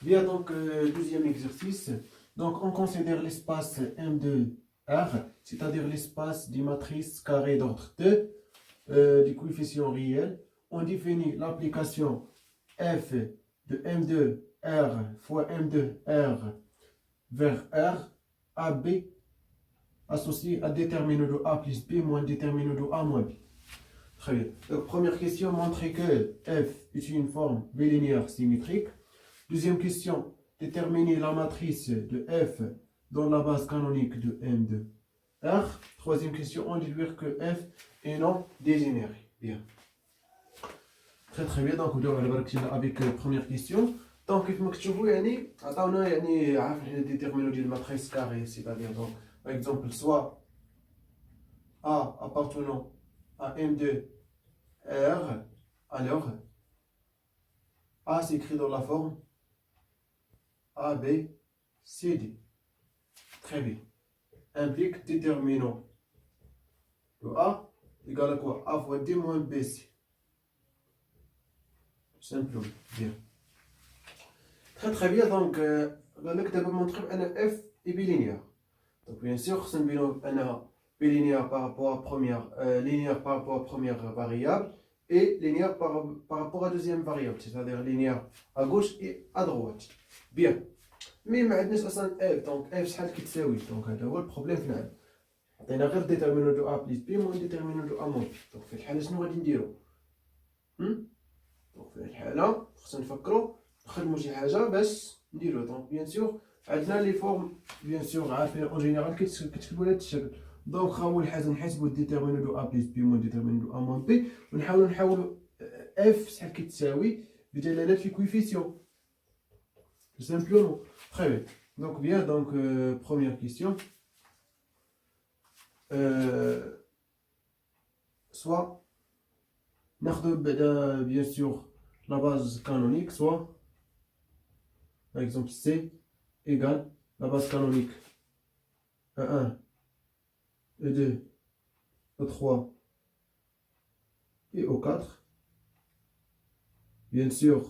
Bien, donc, deuxième exercice. Donc, on considère l'espace M2R, c'est-à-dire l'espace des matrices carrées d'ordre 2, du coefficient réel. On définit l'application f de M2R fois M2R vers R, AB, associé à déterminant de A plus B moins déterminant de A moins B. Très bien. Donc, première question, montrer que f est une forme bilinéaire symétrique. Deuxième question, déterminer la matrice de f dans la base canonique de M2R. Troisième question, on déduire que f est non dégénéré. Bien. Très bien. Donc, on va avec la première question. Donc, كيف ما كتشوفوا يعني عطاونا يعني عارف حنا ديتيرمينو ديال الماتريس كاري c'est-à-dire donc par exemple soit A appartenant à M2R, alors A s'écrit dans la forme A, B, C, D. Très bien. Implique déterminant de A égale à quoi? A fois D moins BC. Simplement. Bien. Très bien. Donc, on va montrer que F est bilinéaire. Donc, bien sûr, c'est bilinéaire par rapport à première, linéaire par rapport à première variable et linéaire par rapport à deuxième variable, c'est-à-dire linéaire à gauche et à droite. Bien. Mais ما عندناش اصلا f donc f شحال كتساوي donc هذا هو البروبليم فينا عطينا غير ديتيرمينون دو a بلس b موان ديتيرمينون دو a موان b donc في الحاله شنو غادي نديرو donc في الحاله خصنا نفكروا نخدموا شي حاجه باش نديرو donc بيان سور عندنا لي فورم بيان سور عارفين اون جينيرال كتكتبوا لهذا الشكل donc اول حاجه نحسبوا ديتيرمينون دو a بلس b موان ديتيرمينون دو a موان b ونحاولوا f شحال كتساوي بدلاله في كويفيسيون tout simplement. Très bien. Donc, bien, donc, première question. Soit, bien sûr, la base canonique, soit, par exemple, C égale la base canonique E1, E2, E3 et O4. Bien sûr,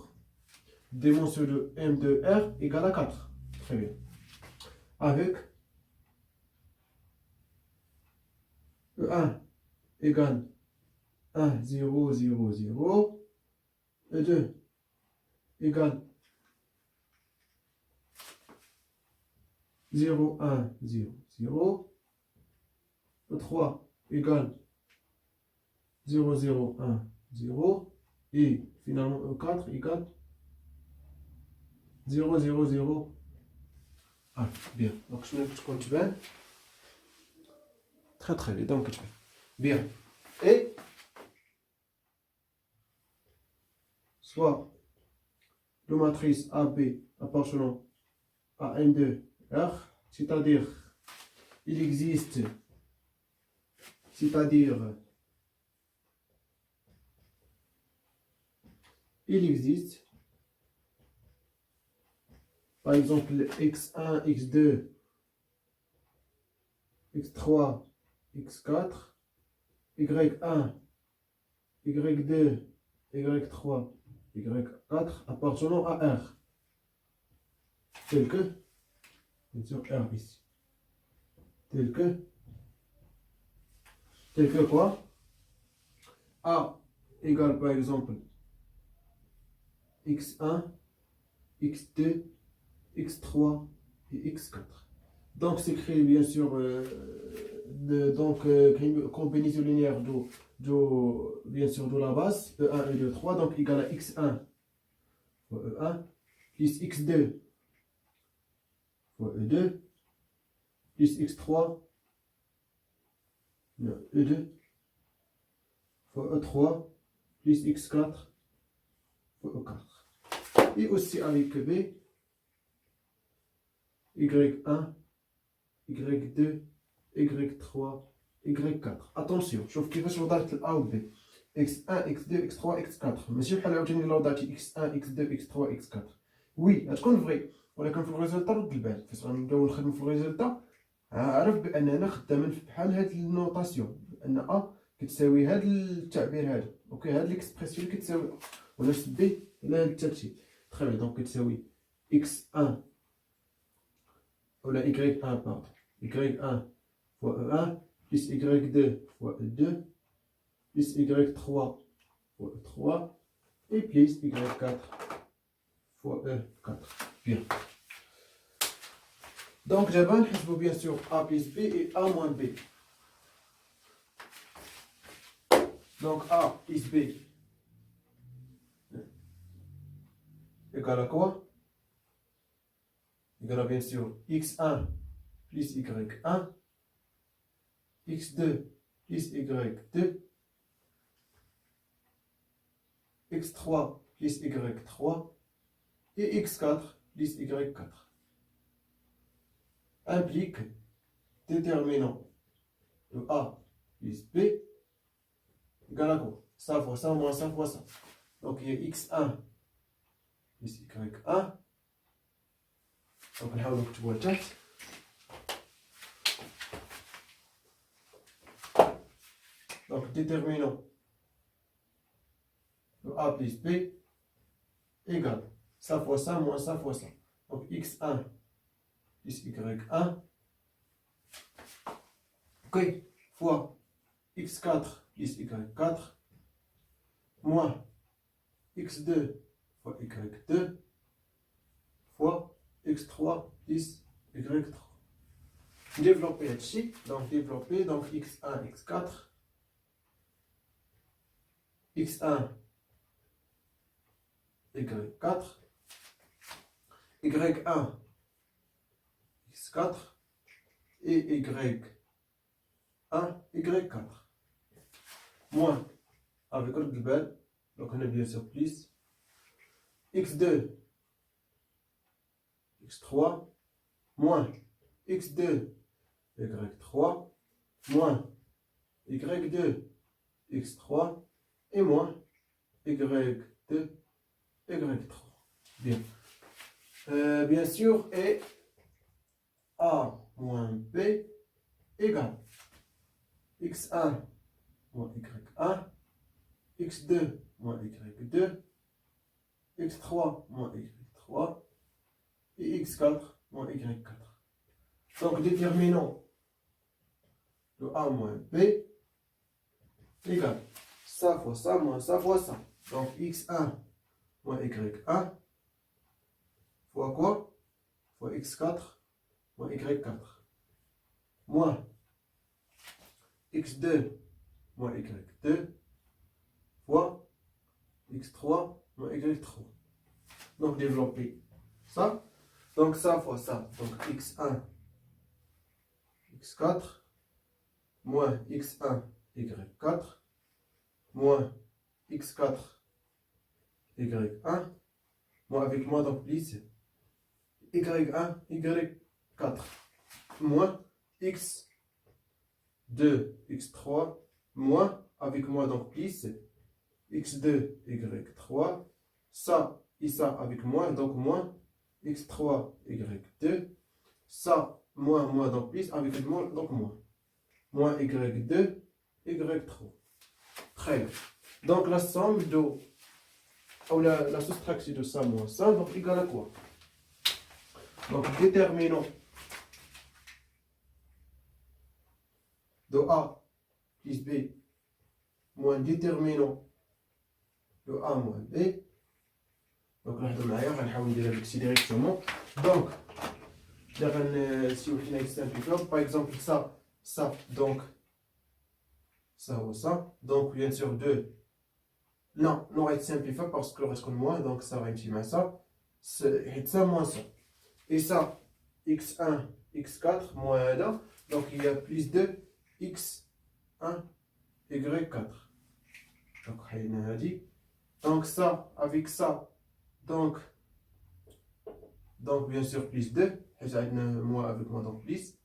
dimension de M2R égale à 4. Très bien. Avec E1 égale 1, 0, 0, 0. E2 égale 0, 1, 0, 0. E3 égale 0, 0, 1, 0. Et finalement E4 égale 0, 0, 0. Ah, bien. Donc, je vais vous bien. Très bien. Donc, bien. Et soit la matrice AB appartenant à M2R, c'est-à-dire il existe, par exemple, x1, x2, x3, x4, y1, y2, y3, y4 appartenant à R. Tel que, bien sûr, R ici. Tel que quoi? A égale par exemple x1, x2, x3 et x4. Donc c'est créé bien sûr combinaison linéaire bien sûr de la base E1 et E3 donc égal à x1 fois E1 plus x2 fois E2 plus x3 E2 fois E3 plus x4 fois E4. Et aussi avec B y1, y2, y3, y4. Attention, شوف كيفاش وضعت ال A و B. x1, x2, x3, x4. ماشي بحال عاوتاني لو وضعتي x1, x2, x3, x4. وي غتكون فري ولكن في الريزلتا رد البال فاش غنبداو نخدمو في الريزلتا عرف باننا خدامين بحال هاد النوطاسيون بان A كتساوي هاد التعبير هذا اوكي هاد ليكسبرسيون كتساوي ونفس B على هاد الترتيب. تري بيان دونك كتساوي x1, ou la y1, pardon, y1 fois e1, plus y2 fois e2, plus y3 fois e3, et plus y4 fois e4. Bien. Donc, j'ai bien sûr a plus b et a moins b. Donc, a plus b égale à quoi? Égale à bien sûr x1 plus y1, x2 plus y2, x3 plus y3 et x4 plus y4. Implique déterminant de a plus b égale à quoi? Ça fois ça moins ça fois ça. Donc il y a x1 plus y1. Donc نحاول نكتبوها تحت. Donc déterminant de a plus b égale ça fois ça moins ça fois ça. Donc x1 plus y1 fois x4 plus y4 moins x2 fois y2 fois x3 plus y3. Développer ici, donc développer, donc x1, x4, x1, y4, y1, x4 et y1, y4. Moins, avec le global, donc on a bien sûr plus, x2, x3, moins x2, y3, moins y2, x3, et moins y2, y3. Bien. Bien sûr, et a moins b égale x1 moins y1, x2 moins y2, x3 moins y3 et x4 moins y4. Donc déterminant de a moins b égale ça fois ça moins ça fois ça. Donc x1 moins y1 fois quoi? Fois x4 moins y4 moins x2 moins y2 fois x3 moins y3. Donc développer ça. Donc ça fois ça. Donc x1, x4 moins x1, y4 moins x4, y1 moins avec moi donc plus y1, y4 moins x2, x3 moins avec moi donc plus x2, y3 ça et ça avec moi donc moins x3, y2 ça moins donc plus avec moi donc moins y2, y3. Très bien. Donc la somme de ou la soustraction de ça moins ça donc égale à quoi? Donc déterminant de a plus b moins déterminant de a moins b. Donc لاحظوا معايا غنحاول ندير هذاك الشيء ديريكتومون. Donc là غنسيو حنا نسامبليفيو par exemple ça donc ça ou ça. Donc bien sûr 2 non va être simplifié parce que le reste comme moins donc ça va être ça. C'est ça moins ça. Et ça x1 x4 moins 1 donc il y a plus de x1 y4. Donc on a dit donc ça avec ça donc bien sûr plus 2 et moi avec moi donc plus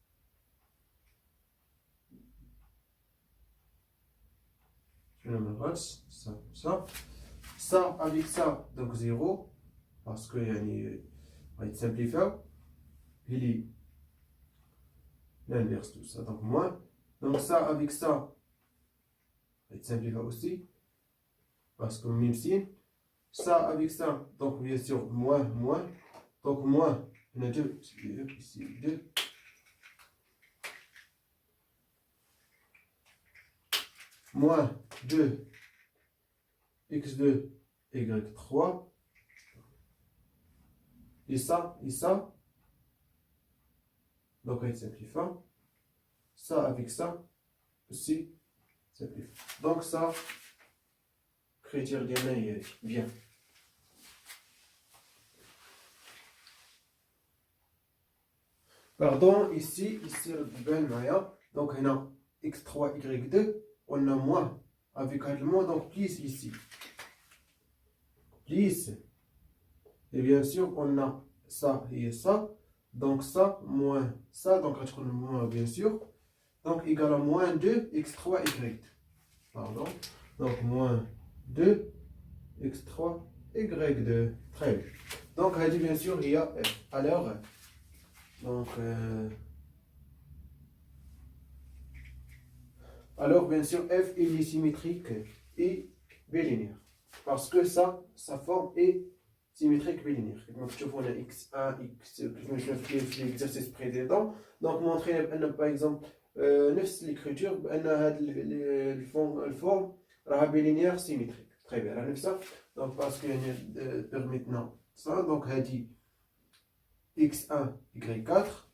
ça avec ça donc 0 parce que va être simplifié il est l'inverse tout ça donc moins donc ça avec ça va être simplifié aussi parce que même signe ça avec ça donc bien sûr moins Donc, moins, on a 2, ici 2. Moins 2, x2, y3. Et ça, donc on simplifie. Ça avec ça, aussi, simplifie. Donc ça, critère gamin, bien. Pardon, ici, le ben Maya. Donc on a x3, y2, on a moins avec le moins, donc plus ici. Plus. Et bien sûr, on a ça et ça. Donc ça, moins ça. Donc on a moins, bien sûr. Donc égal à moins 2 x3, y2. Pardon. Donc moins 2 x3, y2. Très bien. Donc on a dit bien sûr, il y a f. Alors, donc, alors bien sûr, f est symétrique et bilinéaire. Parce que ça, sa forme est symétrique bilinéaire. Donc, tu vois, on a x1, x, je me suis l'exercice précédent. Donc, montrer, par exemple, نفس l'écriture, الفورم راها bilinéaire symétrique. Très bien, على ça. Donc, parce que maintenant ça, donc, on a dit x1, y4.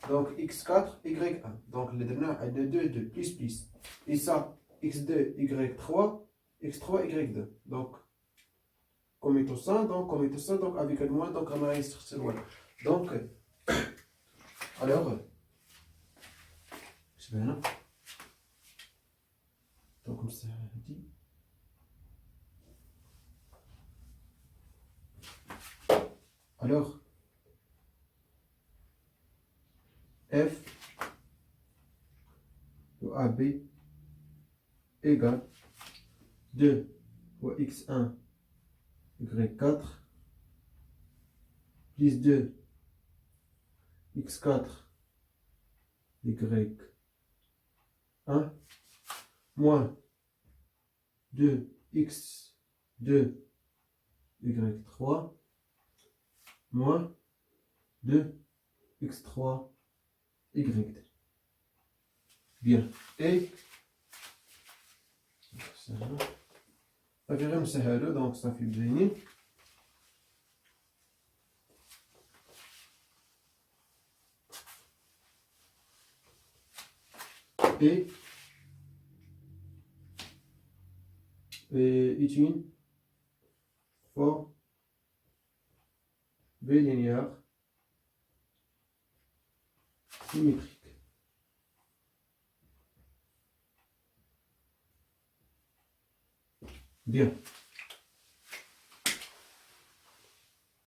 Donc, x4, y1. Donc, le dernier a 2, 2, plus, plus. Et ça, x2, y3, x3, y2. Donc, comme tout ça, donc avec le moins, donc on a instruction. Voilà. Donc, alors, je vais là. Donc, comme ça dit. Alors, f de AB égale 2 fois x1, y4, plus 2 x4, y1, moins 2 x2, y3, moins 2 x3, y2. Bien. Et ça va مسهله donc ça fait bien. Et est une forme bilinéaire symétrique. Bien.